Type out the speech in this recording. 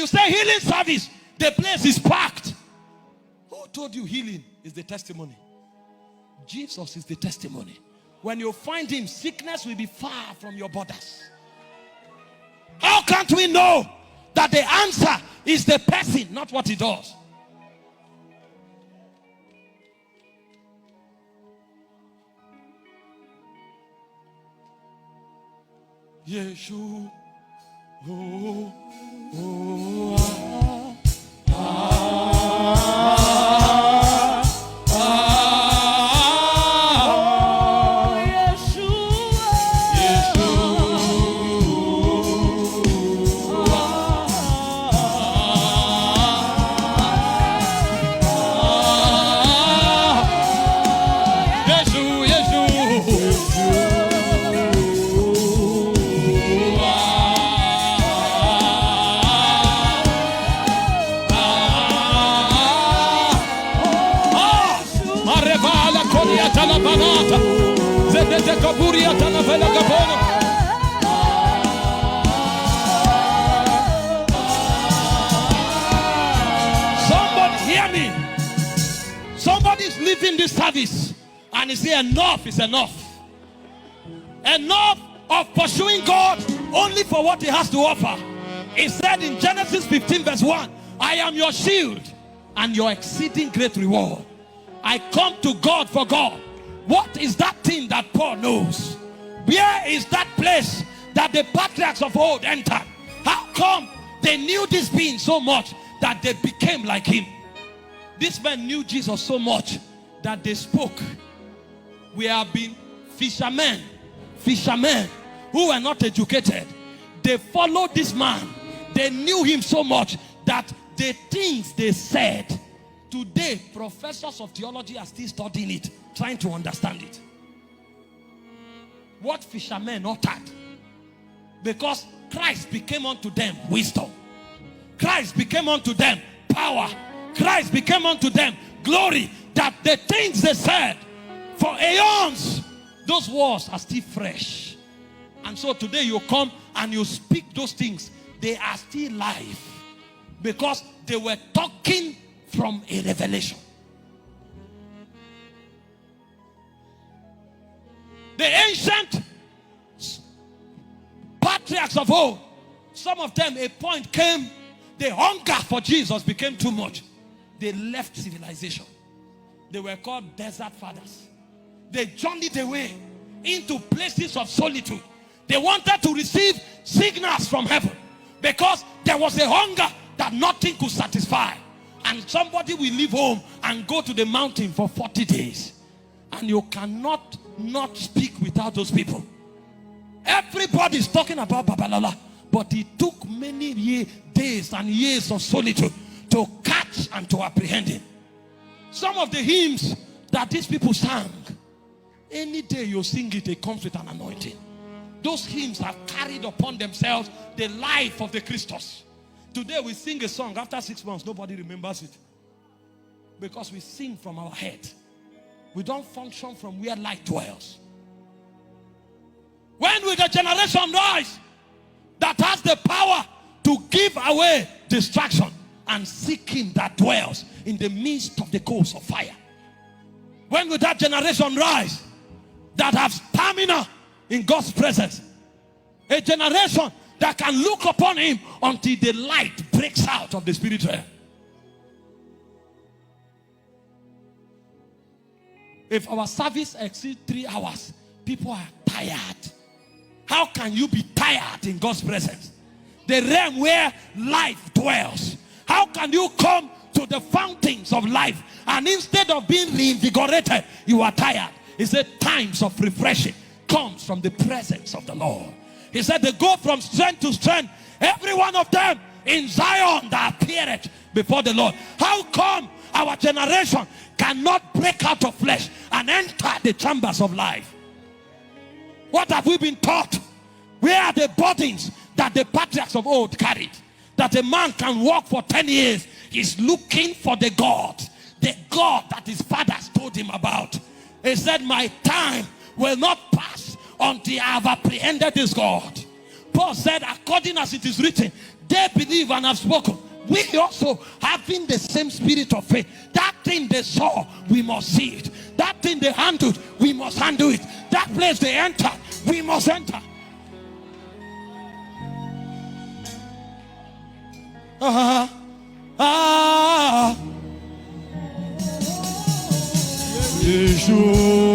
you say healing service, the place is packed. Who told you healing is the testimony? Jesus is the testimony. When you find him, sickness will be far from your borders. How can't we know that the answer is the person, not what he does? Yeshua. Oh, oh, ah, ah, ah, Yeshua. Somebody hear me. Somebody's leaving this service and is saying enough is enough. Enough of pursuing God only for what he has to offer. He said in Genesis 15 verse 1, I am your shield and your exceeding great reward. I come to God for God. What is that thing that Paul knows? Where is that place that the patriarchs of old entered? How come they knew this being so much that they became like him? These men knew Jesus so much that they spoke. We have been fishermen who were not educated. They followed this man. They knew him so much that the things they said, today professors of theology are still studying it, trying to understand it. What fishermen uttered, because Christ became unto them wisdom. Christ became unto them power. Christ became unto them glory. That the things they said for aeons, those words are still fresh. And so today you come and you speak those things, they are still live, because they were talking from a revelation. The ancient patriarchs of old, some of them, a point came, the hunger for Jesus became too much. They left civilization. They were called desert fathers. They journeyed away into places of solitude. They wanted to receive signals from heaven, because there was a hunger that nothing could satisfy. And somebody will leave home and go to the mountain for 40 days. And you cannot not speak without those people. Everybody is talking about Babalola, but it took many days and years of solitude to catch and to apprehend him. Some of the hymns that these people sang, any day you sing it, it comes with an anointing. Those hymns have carried upon themselves the life of the Christos. Today we sing a song, after 6 months nobody remembers it, because we sing from our head. We don't function from where light dwells. When will the generation rise that has the power to give away distraction and seek him that dwells in the midst of the coals of fire? When will that generation rise that has stamina in God's presence? A generation that can look upon him until the light breaks out of the spirit realm. If our service exceeds 3 hours, people are tired. How can you be tired in God's presence? The realm where life dwells. How can you come to the fountains of life and instead of being reinvigorated, you are tired? He said times of refreshing comes from the presence of the Lord. He said they go from strength to strength, every one of them in Zion that appeareth before the Lord. How come our generation cannot break out of flesh and enter the chambers of life? What have we been taught? Where are the burdens that the patriarchs of old carried? That a man can walk for 10 years. He's looking for the God that his fathers told him about. He said, my time will not pass until I have apprehended this God. Paul said, according as it is written, they believe and have spoken. We also having the same spirit of faith. That thing they saw, we must see it. That thing they handled, we must handle it. That place they entered, we must enter. Yeshua.